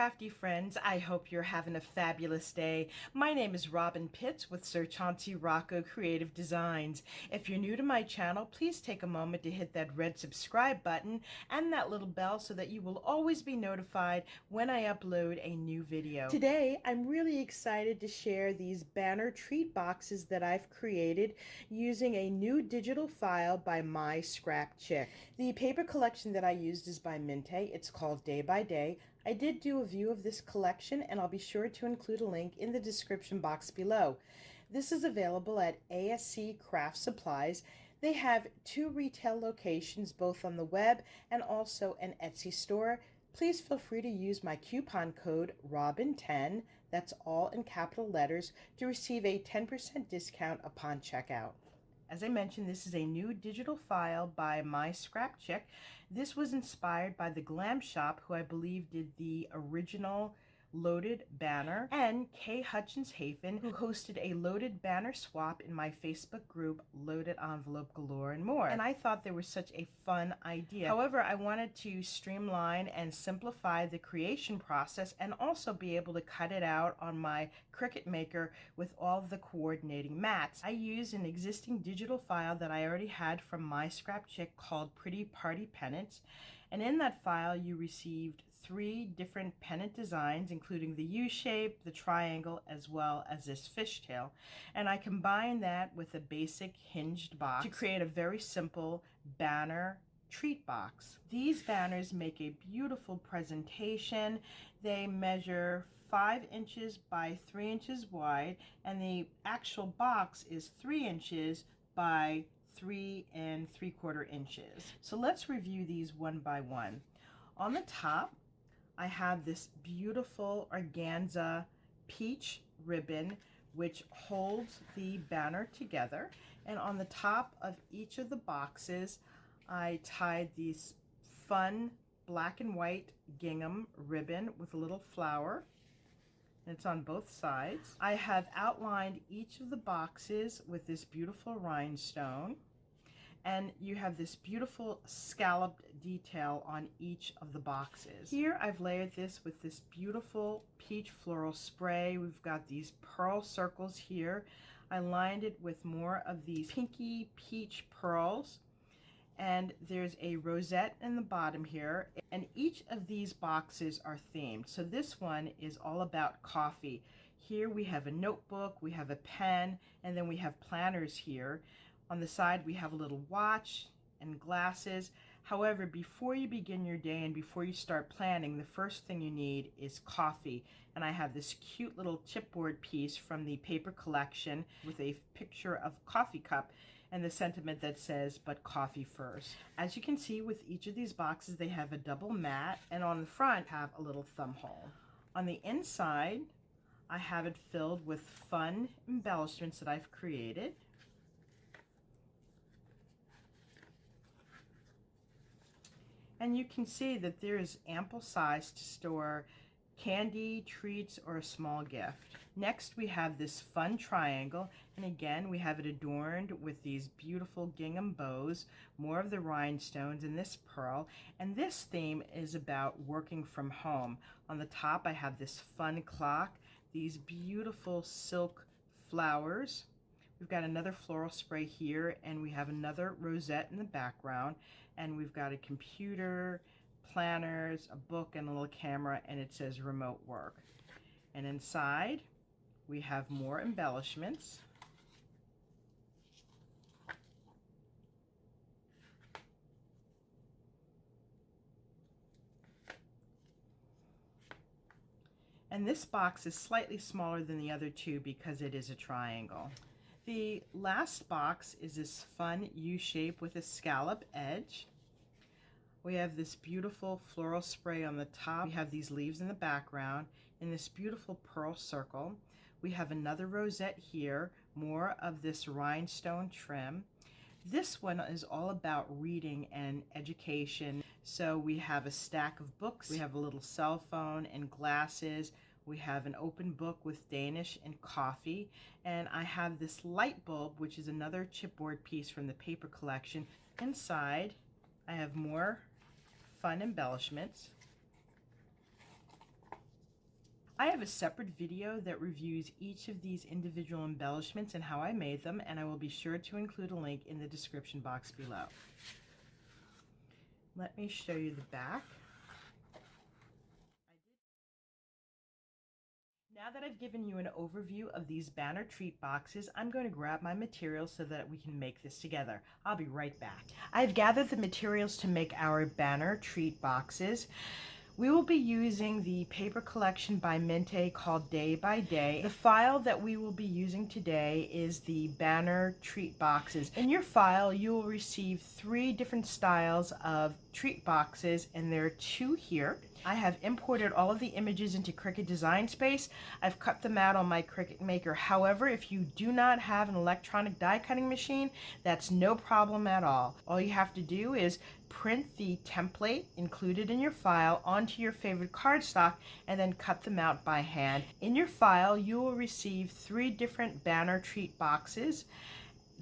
Crafty Friends. I hope you're having a fabulous day. My name is Robyn Pitts with Sir Chauncey Rocco Creative Designs. If you're new to my channel, please take a moment to hit that red subscribe button and that little bell so that you will always be notified when I upload a new video. Today, I'm really excited to share these banner treat boxes that I've created using a new digital file by MYSCRAPCHICK. The paper collection that I used is by Mintay. It's called Day by Day. I did do a view of this collection, and I'll be sure to include a link in the description box below. This is available at ASC Craft Supplies. They have 2 retail locations, both on the web and also an Etsy store. Please feel free to use my coupon code ROBYN10, that's all in capital letters, to receive a 10% discount upon checkout. As I mentioned, this is a new digital file by MYSCRAPCHICK. This was inspired by the Glam Shop, who I believe did the original loaded banner, and Kay Hutchins Hafen, who hosted a loaded banner swap in my Facebook group, Loaded Envelope Galore and More. And I thought they were such a fun idea. However, I wanted to streamline and simplify the creation process and also be able to cut it out on my CRICUT maker with all of the coordinating mats. I used an existing digital file that I already had from MYSCRAPCHICK called Pretty Party Pennants. And in that file, you received 3 different pennant designs, including the U-shape, the triangle, as well as this fishtail. And I combined that with a basic hinged box to create a very simple banner treat box. These banners make a beautiful presentation. They measure 5 inches by 3 inches wide, and the actual box is 3 inches by 3 3/4 inches. So let's review these one by one. On the top, I have this beautiful organza peach ribbon which holds the banner together. And on the top of each of the boxes, I tied these fun black and white gingham ribbon with a little flower. And it's on both sides. I have outlined each of the boxes with this beautiful rhinestone, and you have this beautiful scalloped detail on each of the boxes. Here I've layered this with this beautiful peach floral spray. We've got these pearl circles here. I lined it with more of these pinky peach pearls, and there's a rosette in the bottom here, and each of these boxes are themed. So this one is all about coffee. Here we have a notebook, we have a pen, and then we have planners here. On the side we have a little watch and glasses. However, before you begin your day and before you start planning, the first thing you need is coffee. And I have this cute little chipboard piece from the paper collection with a picture of coffee cup and the sentiment that says, "But coffee first." As you can see, with each of these boxes, they have a double mat, and on the front have a little thumb hole. On the inside, I have it filled with fun embellishments that I've created. And you can see that there is ample size to store candy, treats, or a small gift. Next, we have this fun triangle, and again, we have it adorned with these beautiful gingham bows, more of the rhinestones, and this pearl. And this theme is about working from home. On the top, I have this fun clock, these beautiful silk flowers. We've got another floral spray here, and we have another rosette in the background, and we've got a computer, planners, a book, and a little camera, and it says remote work. And inside we have more embellishments. And this box is slightly smaller than the other 2 because it is a triangle. The last box is this fun U-shape with a scallop edge. We have this beautiful floral spray on the top. We have these leaves in the background in this beautiful pearl circle. We have another rosette here, more of this rhinestone trim. This one is all about reading and education. So we have a stack of books. We have a little cell phone and glasses. We have an open book with Danish and coffee. And I have this light bulb, which is another chipboard piece from the paper collection. Inside, I have more fun embellishments. I have a separate video that reviews each of these individual embellishments and how I made them, and I will be sure to include a link in the description box below. Let me show you the back. Now that I've given you an overview of these banner treat boxes, I'm going to grab my materials so that we can make this together. I'll be right back. I've gathered the materials to make our banner treat boxes. We will be using the paper collection by Mintay called Day by Day. The file that we will be using today is the banner treat boxes. In your file, you will receive 3 different styles of treat boxes, and there are 2 here. I have imported all of the images into CRICUT Design Space. I've cut them out on my CRICUT Maker. However, if you do not have an electronic die cutting machine, that's no problem at all. All you have to do is print the template included in your file onto your favorite cardstock and then cut them out by hand. In your file, you will receive 3 different banner treat boxes.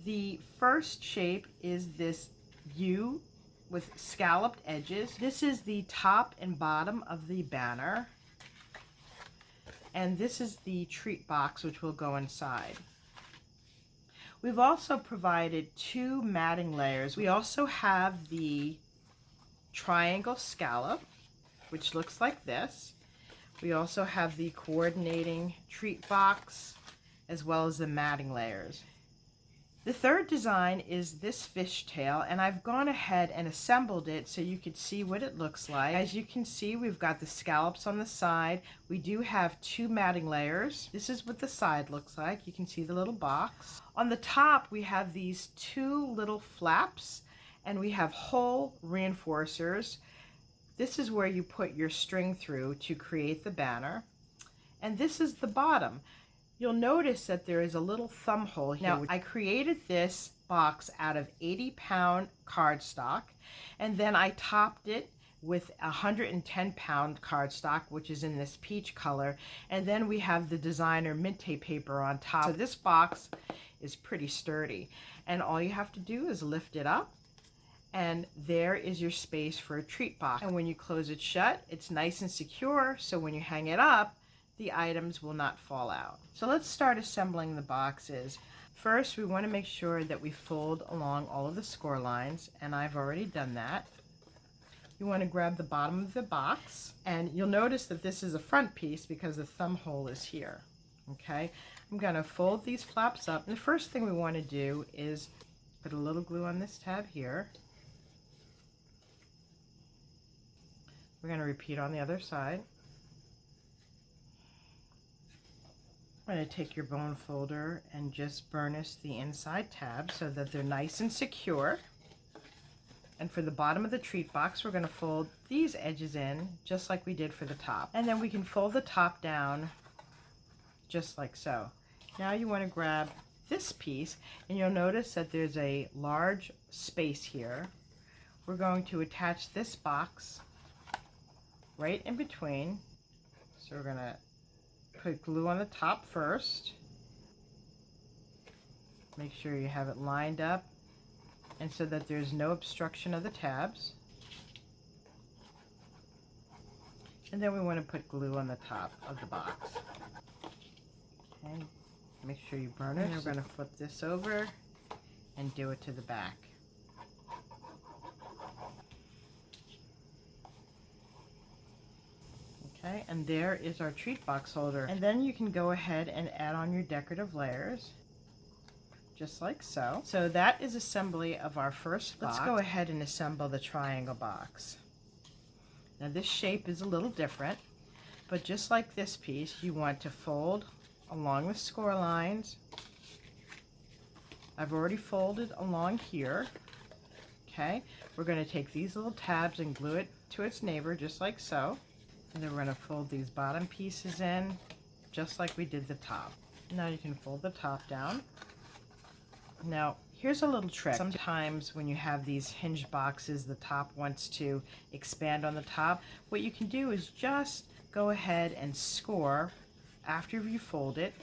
The first shape is this U with scalloped edges. This is the top and bottom of the banner. And this is the treat box, which will go inside. We've also provided 2 matting layers. We also have the triangle scallop, which looks like this. We also have the coordinating treat box, as well as the matting layers. The third design is this fishtail, and I've gone ahead and assembled it so you could see what it looks like. As you can see, we've got the scallops on the side. We do have 2 matting layers. This is what the side looks like. You can see the little box. On the top, we have these 2 little flaps, and we have hole reinforcers. This is where you put your string through to create the banner. And this is the bottom. You'll notice that there is a little thumb hole here. Now, I created this box out of 80-pound cardstock, and then I topped it with 110-pound cardstock, which is in this peach color, and then we have the designer Mintay paper on top. So this box is pretty sturdy, and all you have to do is lift it up, and there is your space for a treat box. And when you close it shut, it's nice and secure, so when you hang it up, the items will not fall out. So let's start assembling the boxes. First, we want to make sure that we fold along all of the score lines, and I've already done that. You want to grab the bottom of the box, and you'll notice that this is a front piece because the thumb hole is here. Okay, I'm going to fold these flaps up, and the first thing we want to do is put a little glue on this tab here. We're going to repeat on the other side. I'm going to take your bone folder and just burnish the inside tabs so that they're nice and secure. And for the bottom of the treat box, we're going to fold these edges in just like we did for the top. And then we can fold the top down just like so. Now you want to grab this piece, and you'll notice that there's a large space here. We're going to attach this box right in between. So we're going to put glue on the top first. Make sure you have it lined up and so that there's no obstruction of the tabs. And then we want to put glue on the top of the box. Okay, make sure you burn it. And we're going to flip this over and do it to the back. Okay, and there is our treat box holder. And then you can go ahead and add on your decorative layers, just like so. So that is assembly of our first box. Let's go ahead and assemble the triangle box. Now this shape is a little different, but just like this piece, you want to fold along the score lines. I've already folded along here. Okay, we're going to take these little tabs and glue it to its neighbor, just like so. And then we're going to fold these bottom pieces in just like we did the top. Now you can fold the top down. Now here's a little trick. Sometimes when you have these hinged boxes, the top wants to expand on the top. What you can do is just go ahead and score after you fold it,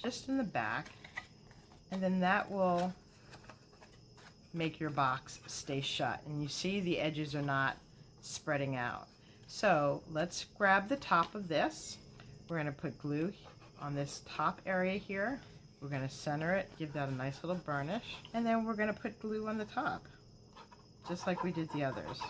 just in the back, and then that will make your box stay shut. And you see the edges are not spreading out. So let's grab the top of this. We're going to put glue on this top area here. We're going to center it, give that a nice little burnish, and then we're going to put glue on the top, just like we did the others.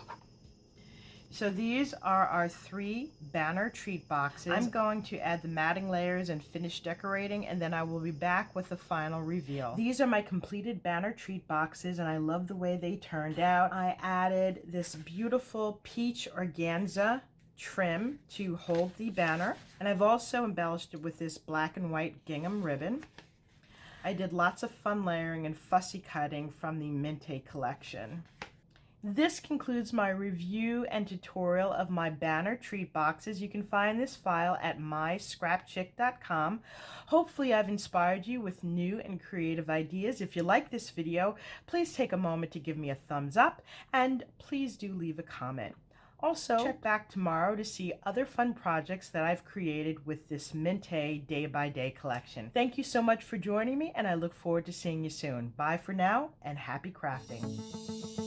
So these are our 3 banner treat boxes. I'm going to add the matting layers and finish decorating, and then I will be back with the final reveal. These are my completed banner treat boxes, and I love the way they turned out. I added this beautiful peach organza trim to hold the banner, and I've also embellished it with this black and white gingham ribbon. I did lots of fun layering and fussy cutting from the Mintay collection. This concludes my review and tutorial of my banner treat boxes. You can find this file at MyScrapChick.com. Hopefully I've inspired you with new and creative ideas. If you like this video, please take a moment to give me a thumbs up, and please do leave a comment. Also, check back tomorrow to see other fun projects that I've created with this Mintay day-by-day collection. Thank you so much for joining me, and I look forward to seeing you soon. Bye for now, and happy crafting.